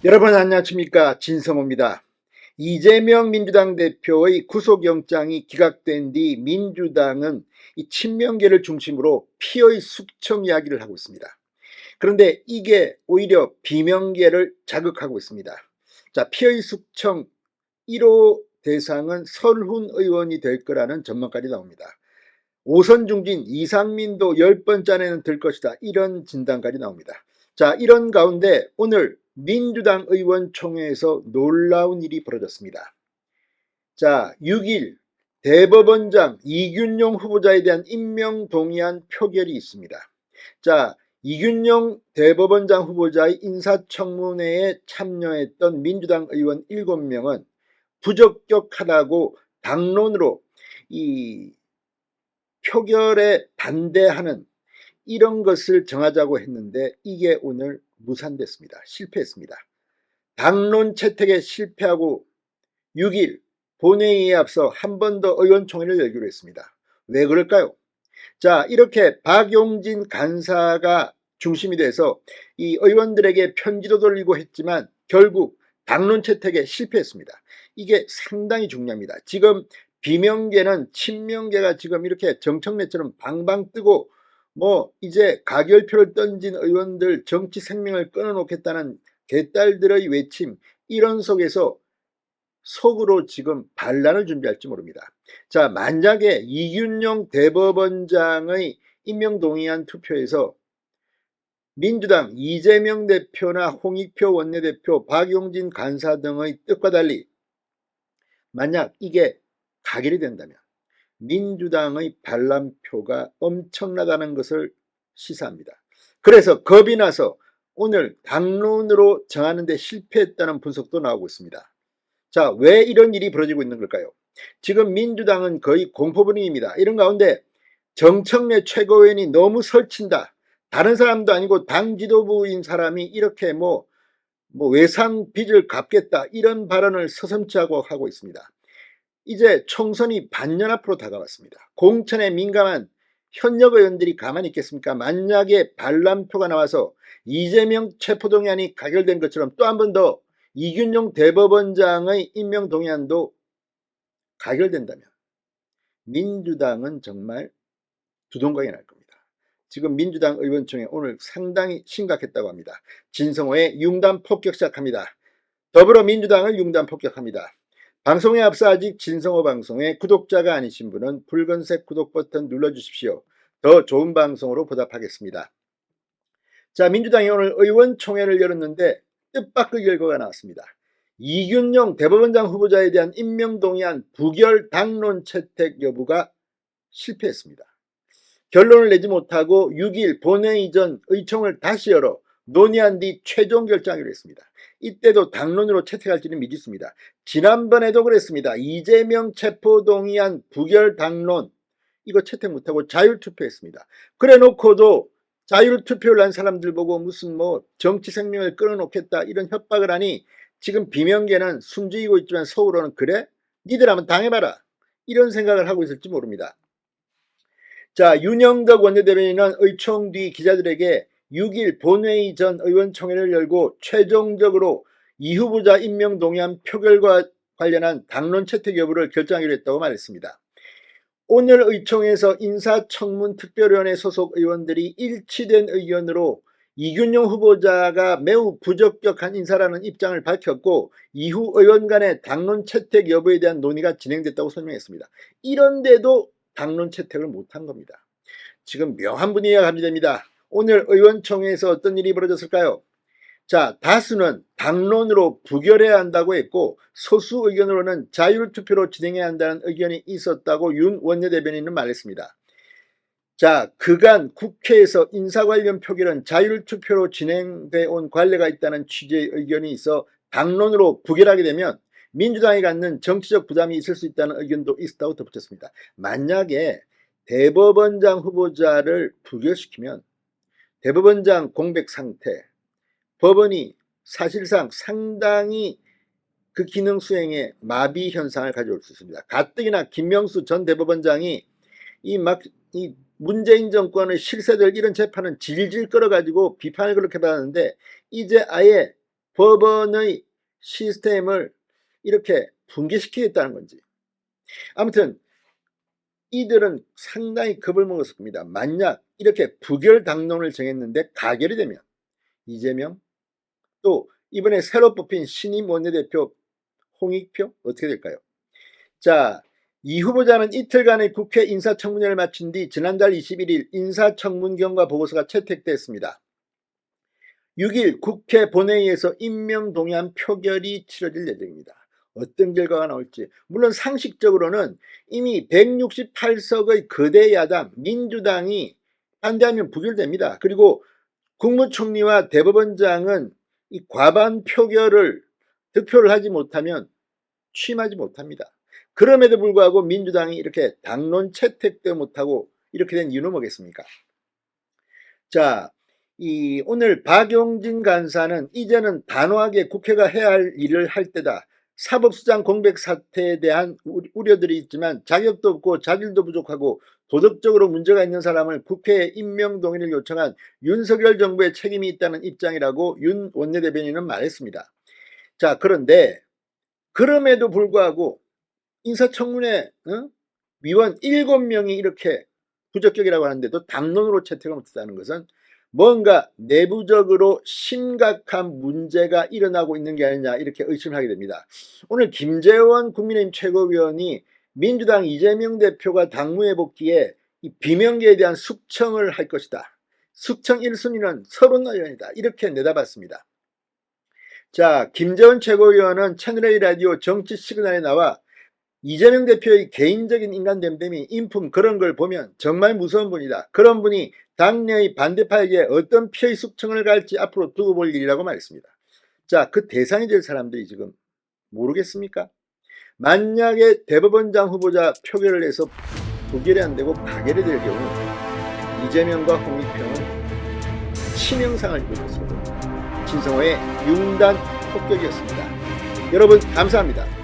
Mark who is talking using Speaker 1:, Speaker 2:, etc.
Speaker 1: 여러분 안녕하십니까, 진성호입니다. 이재명 민주당 대표의 구속영장이 기각된 뒤 민주당은 이 친명계를 중심으로 피의 숙청 이야기를 하고 있습니다. 그런데 이게 오히려 비명계를 자극하고 있습니다. 자, 피의 숙청 1호 대상은 설훈 의원이 될 거라는 전망까지 나옵니다. 오선 중진 이상민도 10번째 안에는 들 것이다, 이런 진단까지 나옵니다. 자, 이런 가운데 오늘 민주당 의원총회에서 놀라운 일이 벌어졌습니다. 자, 6일 대법원장 이균용 후보자에 대한 임명 동의안 표결이 있습니다. 자, 이균용 대법원장 후보자의 인사청문회에 참여했던 민주당 의원 7명은 부적격하다고 당론으로 이 표결에 반대하는 이런 것을 정하자고 했는데 이게 오늘 무산됐습니다. 실패했습니다. 당론 채택에 실패하고 6일 본회의에 앞서 한 번 더 의원총회를 열기로 했습니다. 왜 그럴까요? 자, 이렇게 박용진 간사가 중심이 돼서 이 의원들에게 편지도 돌리고 했지만 결국 당론 채택에 실패했습니다. 이게 상당히 중요합니다. 지금 비명계는 친명계가 지금 이렇게 정청래처럼 방방 뜨고 이제 가결표를 던진 의원들 정치 생명을 끊어놓겠다는 개딸들의 외침, 이런 속에서 속으로 지금 반란을 준비할지 모릅니다. 자, 만약에 이균용 대법원장의 임명동의안 투표에서 민주당 이재명 대표나 홍익표 원내대표, 박용진 간사 등의 뜻과 달리 만약 이게 가결이 된다면 민주당의 반란표가 엄청나다는 것을 시사합니다. 그래서 겁이 나서 오늘 당론으로 정하는 데 실패했다는 분석도 나오고 있습니다. 자, 왜 이런 일이 벌어지고 있는 걸까요? 지금 민주당은 거의 공포 분위기입니다. 이런 가운데 정청래 최고위원이 너무 설친다, 다른 사람도 아니고 당 지도부인 사람이 이렇게 외상 빚을 갚겠다, 이런 발언을 서슴지 하고 있습니다. 이제 총선이 반년 앞으로 다가왔습니다. 공천에 민감한 현역 의원들이 가만히 있겠습니까? 만약에 반란표가 나와서 이재명 체포동의안이 가결된 것처럼 또 한 번 더 이균용 대법원장의 임명동의안도 가결된다면 민주당은 정말 두동강이 날 겁니다. 지금 민주당 의원총회 오늘 상당히 심각했다고 합니다. 진성호의 융단 폭격 시작합니다. 더불어민주당을 융단 폭격합니다. 방송에 앞서 아직 진성호 방송의 구독자가 아니신 분은 붉은색 구독 버튼 눌러주십시오. 더 좋은 방송으로 보답하겠습니다. 자, 민주당이 오늘 의원총회를 열었는데 뜻밖의 결과가 나왔습니다. 이균용 대법원장 후보자에 대한 임명동의안 부결 당론 채택 여부가 실패했습니다. 결론을 내지 못하고 6일 본회의 전 의총을 다시 열어 논의한 뒤 최종 결정하기로 했습니다. 이때도 당론으로 채택할지는 미지수입니다. 지난번에도 그랬습니다. 이재명 체포동의안 부결 당론 이거 채택 못하고 자율투표했습니다. 그래 놓고도 자율투표를 한 사람들 보고 무슨 정치 생명을 끊어놓겠다 이런 협박을 하니 지금 비명계는 숨죽이고 있지만 속으로는 그래? 니들 한번 당해봐라, 이런 생각을 하고 있을지 모릅니다. 자, 윤영덕 원내대변인은 의총 뒤 기자들에게 6일 본회의 전 의원총회를 열고 최종적으로 이 후보자 임명 동의안 표결과 관련한 당론 채택 여부를 결정하기로 했다고 말했습니다. 오늘 의총에서 인사청문특별위원회 소속 의원들이 일치된 의견으로 이균용 후보자가 매우 부적격한 인사라는 입장을 밝혔고 이후 의원 간의 당론 채택 여부에 대한 논의가 진행됐다고 설명했습니다. 이런데도 당론 채택을 못한 겁니다. 지금 묘한 분위기가 감지됩니다. 오늘 의원총회에서 어떤 일이 벌어졌을까요? 자, 다수는 당론으로 부결해야 한다고 했고 소수 의견으로는 자율투표로 진행해야 한다는 의견이 있었다고 윤 원내대변인은 말했습니다. 자, 그간 국회에서 인사 관련 표결은 자율투표로 진행돼 온 관례가 있다는 취지의 의견이 있어 당론으로 부결하게 되면 민주당이 갖는 정치적 부담이 있을 수 있다는 의견도 있었다고 덧붙였습니다. 만약에 대법원장 후보자를 부결시키면 대법원장 공백 상태, 법원이 사실상 상당히 그 기능 수행에 마비 현상을 가져올 수 있습니다. 가뜩이나 김명수 전 대법원장이 이 문재인 정권의 실세들 이런 재판은 질질 끌어가지고 비판을 그렇게 받았는데 이제 아예 법원의 시스템을 이렇게 붕괴시키겠다는 건지. 아무튼 이들은 상당히 겁을 먹었을 겁니다. 만약 이렇게 부결 당론을 정했는데 가결이 되면 이재명, 또 이번에 새로 뽑힌 신임 원내대표 홍익표 어떻게 될까요? 자, 이 후보자는 이틀간의 국회 인사청문회를 마친 뒤 지난달 21일 인사청문경과 보고서가 채택됐습니다. 6일 국회 본회의에서 임명동의안 표결이 치러질 예정입니다. 어떤 결과가 나올지. 물론 상식적으로는 이미 168석의 거대 야당 민주당이 반대하면 부결됩니다. 그리고 국무총리와 대법원장은 이 과반 표결을 득표를 하지 못하면 취임하지 못합니다. 그럼에도 불구하고 민주당이 이렇게 당론 채택도 못하고 이렇게 된 이유는 뭐겠습니까? 자, 오늘 박용진 간사는 이제는 단호하게 국회가 해야 할 일을 할 때다. 사법수장 공백 사태에 대한 우려들이 있지만 자격도 없고 자질도 부족하고 도덕적으로 문제가 있는 사람을 국회에 임명 동의를 요청한 윤석열 정부의 책임이 있다는 입장이라고 윤 원내대변인은 말했습니다. 자, 그런데 그럼에도 불구하고 인사청문회 위원 7명이 이렇게 부적격이라고 하는데도 당론으로 채택을 못했다는 것은 뭔가 내부적으로 심각한 문제가 일어나고 있는 게 아니냐 이렇게 의심을 하게 됩니다. 오늘 김재원 국민의힘 최고위원이 민주당 이재명 대표가 당무에 복귀해 이 비명계에 대한 숙청을 할 것이다. 숙청 1순위는 서른 의원이다. 이렇게 내다봤습니다. 자, 김재원 최고위원은 채널A 라디오 정치 시그널에 나와 이재명 대표의 개인적인 인간 됨됨이 인품 그런 걸 보면 정말 무서운 분이다. 그런 분이 당내의 반대파에게 어떤 피해 숙청을 갈지 앞으로 두고 볼 일이라고 말했습니다. 자, 그 대상이 될 사람들이 지금 모르겠습니까? 만약에 대법원장 후보자 표결을 해서 부결이 안 되고 가결이 될 경우 이재명과 홍익표는 치명상을 입을 것으로 보입니다. 진성호의 융단 폭격이었습니다. 여러분 감사합니다.